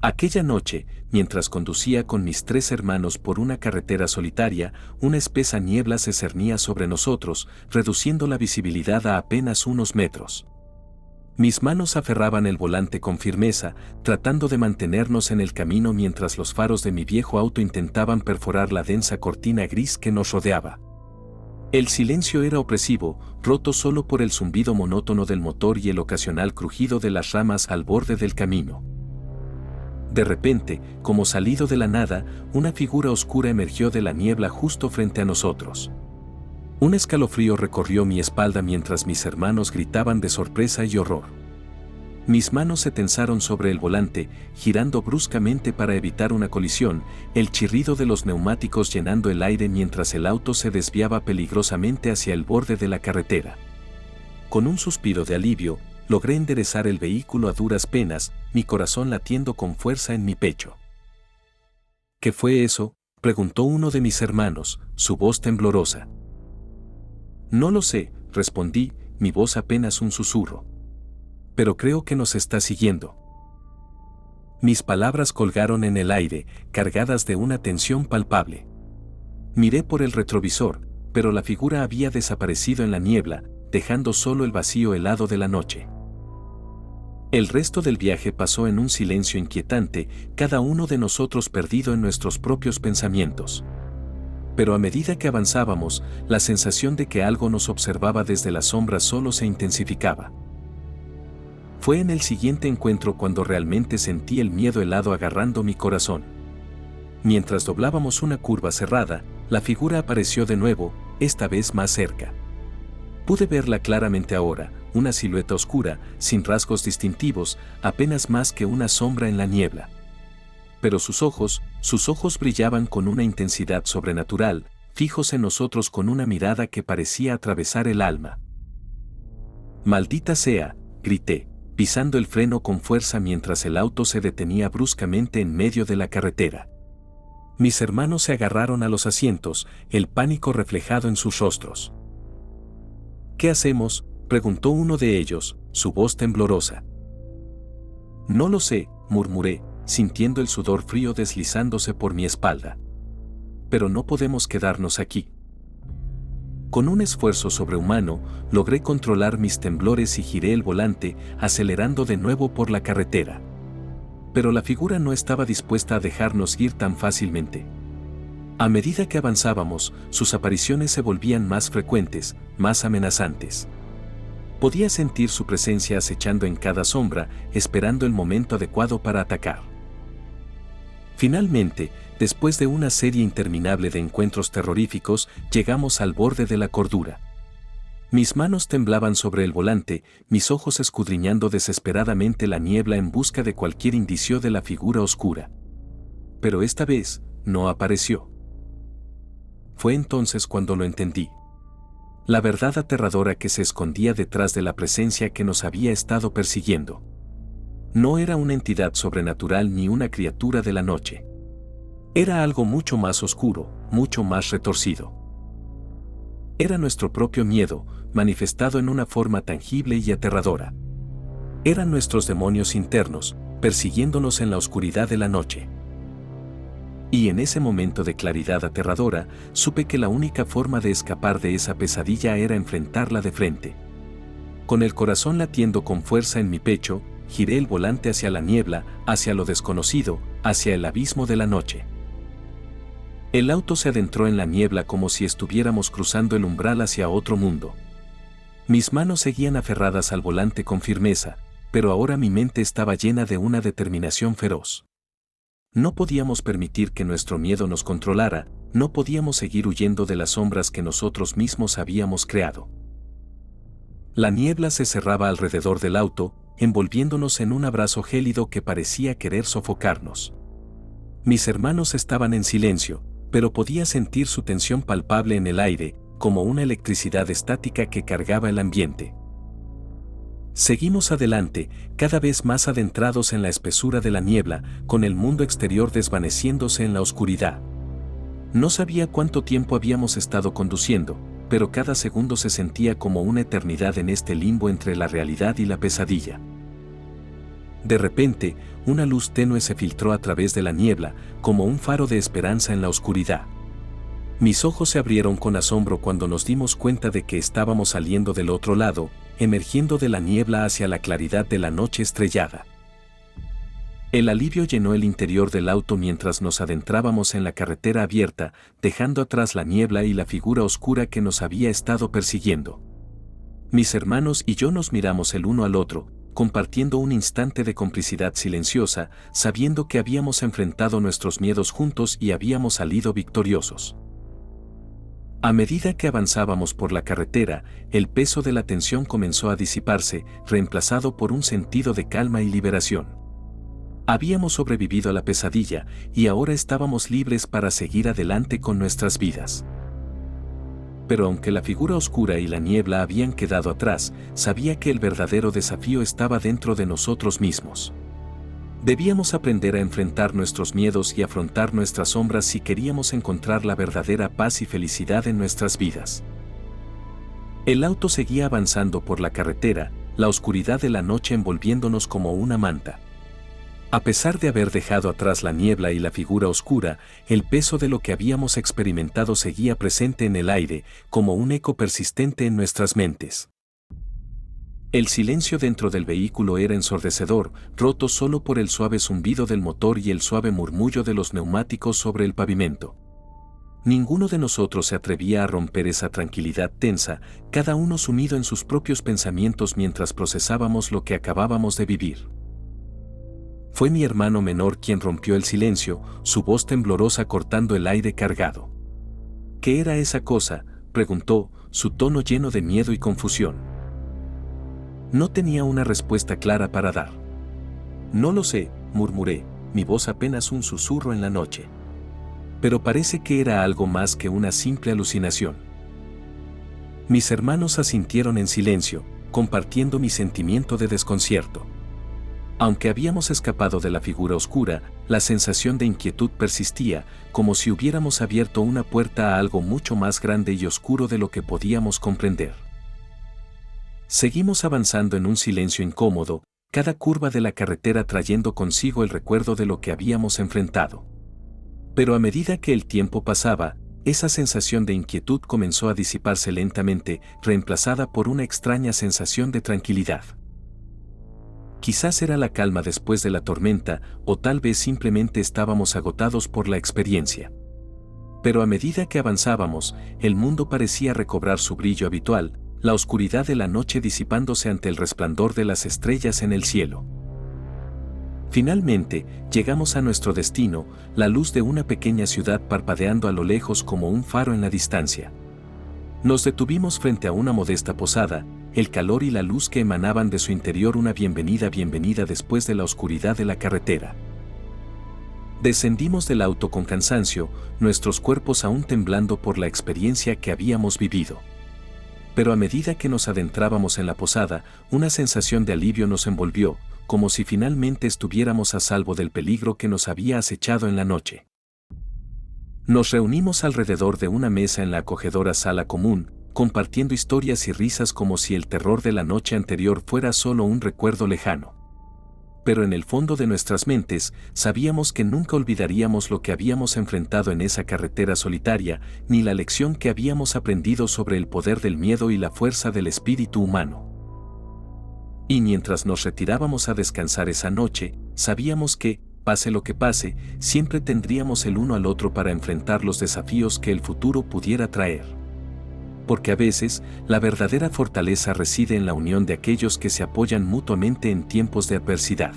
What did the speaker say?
Aquella noche, mientras conducía con mis 3 hermanos por una carretera solitaria, una espesa niebla se cernía sobre nosotros, reduciendo la visibilidad a apenas unos metros. Mis manos aferraban el volante con firmeza, tratando de mantenernos en el camino mientras los faros de mi viejo auto intentaban perforar la densa cortina gris que nos rodeaba. El silencio era opresivo, roto solo por el zumbido monótono del motor y el ocasional crujido de las ramas al borde del camino. De repente, como salido de la nada, una figura oscura emergió de la niebla justo frente a nosotros. Un escalofrío recorrió mi espalda mientras mis hermanos gritaban de sorpresa y horror. Mis manos se tensaron sobre el volante, girando bruscamente para evitar una colisión, el chirrido de los neumáticos llenando el aire mientras el auto se desviaba peligrosamente hacia el borde de la carretera. Con un suspiro de alivio, logré enderezar el vehículo a duras penas, mi corazón latiendo con fuerza en mi pecho. ¿Qué fue eso?, preguntó uno de mis hermanos, su voz temblorosa. No lo sé, respondí, mi voz apenas un susurro. Pero creo que nos está siguiendo. Mis palabras colgaron en el aire, cargadas de una tensión palpable. Miré por el retrovisor, pero la figura había desaparecido en la niebla, dejando solo el vacío helado de la noche. El resto del viaje pasó en un silencio inquietante, cada uno de nosotros perdido en nuestros propios pensamientos. Pero a medida que avanzábamos, la sensación de que algo nos observaba desde las sombras solo se intensificaba. Fue en el siguiente encuentro cuando realmente sentí el miedo helado agarrando mi corazón. Mientras doblábamos una curva cerrada, la figura apareció de nuevo, esta vez más cerca. Pude verla claramente ahora, una silueta oscura, sin rasgos distintivos, apenas más que una sombra en la niebla. Pero sus ojos brillaban con una intensidad sobrenatural, fijos en nosotros con una mirada que parecía atravesar el alma. «Maldita sea», grité, pisando el freno con fuerza mientras el auto se detenía bruscamente en medio de la carretera. Mis hermanos se agarraron a los asientos, el pánico reflejado en sus rostros. «¿Qué hacemos?», preguntó uno de ellos, su voz temblorosa. «No lo sé», murmuré, sintiendo el sudor frío deslizándose por mi espalda. «Pero no podemos quedarnos aquí». Con un esfuerzo sobrehumano, logré controlar mis temblores y giré el volante, acelerando de nuevo por la carretera. Pero la figura no estaba dispuesta a dejarnos ir tan fácilmente. A medida que avanzábamos, sus apariciones se volvían más frecuentes, más amenazantes. Podía sentir su presencia acechando en cada sombra, esperando el momento adecuado para atacar. Finalmente, después de una serie interminable de encuentros terroríficos, llegamos al borde de la cordura. Mis manos temblaban sobre el volante, mis ojos escudriñando desesperadamente la niebla en busca de cualquier indicio de la figura oscura. Pero esta vez, no apareció. Fue entonces cuando lo entendí. La verdad aterradora que se escondía detrás de la presencia que nos había estado persiguiendo. No era una entidad sobrenatural ni una criatura de la noche. Era algo mucho más oscuro, mucho más retorcido. Era nuestro propio miedo, manifestado en una forma tangible y aterradora. Eran nuestros demonios internos, persiguiéndonos en la oscuridad de la noche. Y en ese momento de claridad aterradora, supe que la única forma de escapar de esa pesadilla era enfrentarla de frente. Con el corazón latiendo con fuerza en mi pecho, giré el volante hacia la niebla, hacia lo desconocido, hacia el abismo de la noche. El auto se adentró en la niebla como si estuviéramos cruzando el umbral hacia otro mundo. Mis manos seguían aferradas al volante con firmeza, pero ahora mi mente estaba llena de una determinación feroz. No podíamos permitir que nuestro miedo nos controlara, no podíamos seguir huyendo de las sombras que nosotros mismos habíamos creado. La niebla se cerraba alrededor del auto, envolviéndonos en un abrazo gélido que parecía querer sofocarnos. Mis hermanos estaban en silencio, pero podía sentir su tensión palpable en el aire, como una electricidad estática que cargaba el ambiente. Seguimos adelante, cada vez más adentrados en la espesura de la niebla, con el mundo exterior desvaneciéndose en la oscuridad. No sabía cuánto tiempo habíamos estado conduciendo, pero cada segundo se sentía como una eternidad en este limbo entre la realidad y la pesadilla. De repente, una luz tenue se filtró a través de la niebla, como un faro de esperanza en la oscuridad. Mis ojos se abrieron con asombro cuando nos dimos cuenta de que estábamos saliendo del otro lado, emergiendo de la niebla hacia la claridad de la noche estrellada. El alivio llenó el interior del auto mientras nos adentrábamos en la carretera abierta, dejando atrás la niebla y la figura oscura que nos había estado persiguiendo. Mis hermanos y yo nos miramos el uno al otro, compartiendo un instante de complicidad silenciosa, sabiendo que habíamos enfrentado nuestros miedos juntos y habíamos salido victoriosos. A medida que avanzábamos por la carretera, el peso de la tensión comenzó a disiparse, reemplazado por un sentido de calma y liberación. Habíamos sobrevivido a la pesadilla y ahora estábamos libres para seguir adelante con nuestras vidas. Pero aunque la figura oscura y la niebla habían quedado atrás, sabía que el verdadero desafío estaba dentro de nosotros mismos. Debíamos aprender a enfrentar nuestros miedos y afrontar nuestras sombras si queríamos encontrar la verdadera paz y felicidad en nuestras vidas. El auto seguía avanzando por la carretera, la oscuridad de la noche envolviéndonos como una manta. A pesar de haber dejado atrás la niebla y la figura oscura, el peso de lo que habíamos experimentado seguía presente en el aire, como un eco persistente en nuestras mentes. El silencio dentro del vehículo era ensordecedor, roto solo por el suave zumbido del motor y el suave murmullo de los neumáticos sobre el pavimento. Ninguno de nosotros se atrevía a romper esa tranquilidad tensa, cada uno sumido en sus propios pensamientos mientras procesábamos lo que acabábamos de vivir. Fue mi hermano menor quien rompió el silencio, su voz temblorosa cortando el aire cargado. ¿Qué era esa cosa?, preguntó, su tono lleno de miedo y confusión. No tenía una respuesta clara para dar. No lo sé, murmuré, mi voz apenas un susurro en la noche. Pero parece que era algo más que una simple alucinación. Mis hermanos asintieron en silencio, compartiendo mi sentimiento de desconcierto. Aunque habíamos escapado de la figura oscura, la sensación de inquietud persistía, como si hubiéramos abierto una puerta a algo mucho más grande y oscuro de lo que podíamos comprender. Seguimos avanzando en un silencio incómodo, cada curva de la carretera trayendo consigo el recuerdo de lo que habíamos enfrentado. Pero a medida que el tiempo pasaba, esa sensación de inquietud comenzó a disiparse lentamente, reemplazada por una extraña sensación de tranquilidad. Quizás era la calma después de la tormenta, o tal vez simplemente estábamos agotados por la experiencia. Pero a medida que avanzábamos, el mundo parecía recobrar su brillo habitual, la oscuridad de la noche disipándose ante el resplandor de las estrellas en el cielo. Finalmente, llegamos a nuestro destino, la luz de una pequeña ciudad parpadeando a lo lejos como un faro en la distancia. Nos detuvimos frente a una modesta posada, el calor y la luz que emanaban de su interior una bienvenida después de la oscuridad de la carretera. Descendimos del auto con cansancio, nuestros cuerpos aún temblando por la experiencia que habíamos vivido. Pero a medida que nos adentrábamos en la posada, una sensación de alivio nos envolvió, como si finalmente estuviéramos a salvo del peligro que nos había acechado en la noche. Nos reunimos alrededor de una mesa en la acogedora sala común, compartiendo historias y risas como si el terror de la noche anterior fuera solo un recuerdo lejano. Pero en el fondo de nuestras mentes, sabíamos que nunca olvidaríamos lo que habíamos enfrentado en esa carretera solitaria, ni la lección que habíamos aprendido sobre el poder del miedo y la fuerza del espíritu humano. Y mientras nos retirábamos a descansar esa noche, sabíamos que, pase lo que pase, siempre tendríamos el uno al otro para enfrentar los desafíos que el futuro pudiera traer. Porque a veces, la verdadera fortaleza reside en la unión de aquellos que se apoyan mutuamente en tiempos de adversidad.